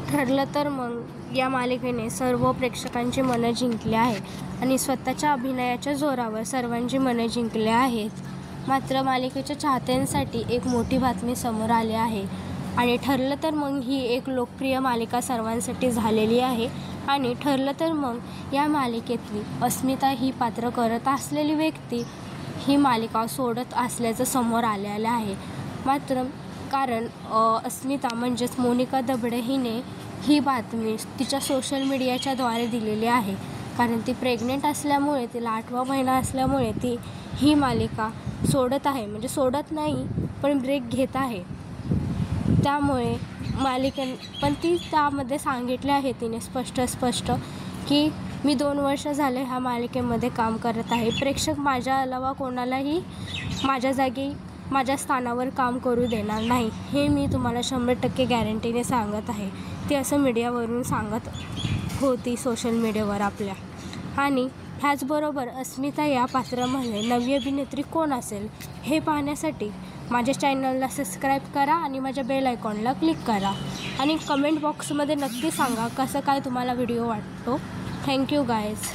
ठरलं तर मग या मालिकेने सर्व प्रेक्षकांची मनं जिंकली आहे आणि स्वतःच्या अभिनयाच्या जोरावर सर्वांची मनं जिंकली आहेत. मात्र मालिकेच्या चाहत्यांसाठी एक मोठी बातमी समोर आली आहे आणि ठरलं तर मग ही एक लोकप्रिय मालिका सर्वांसाठी झालेली आहे आणि ठरलं तर मग या मालिकेतली अस्मिता ही पात्र करत असलेली व्यक्ती ही मालिका सोडत असल्याचं समोर आलेलं आहे. मात्र कारण अस्मिता म्हणजेच मोनिका दबडे हिने ही बातमी तिच्या सोशल मीडियाच्या द्वारे दिलेली आहे. कारण ती प्रेग्नेंट असल्यामुळे तिला 8वा महिना असल्यामुळे ती ही मालिका सोडत आहे, म्हणजे सोडत नाही पण ब्रेक घेत आहे. त्यामुळे पण ती त्यामध्ये सांगितले आहे तिने स्पष्ट की मी 2 वर्ष झाले ह्या मालिकेमध्ये काम करत आहे. प्रेक्षक माझ्या अलावा कोणालाही माझ्या जागी माझ्या स्थानावर काम करू देणार नाही, हे मी तुम्हाला 100% गॅरंटीने सांगत आहे. ती असं मीडियावरून सांगत होती सोशल मीडियावर आपल्या. आणि ह्याचबरोबर अस्मिता या पात्रामध्ये नवी अभिनेत्री कोण असेल हे पाहण्यासाठी माझ्या चॅनलला सबस्क्राईब करा आणि माझ्या बेल आयकॉनला क्लिक करा आणि कमेंट बॉक्समध्ये नक्की सांगा कसं काय तुम्हाला व्हिडिओ वाटतो. Thank you guys.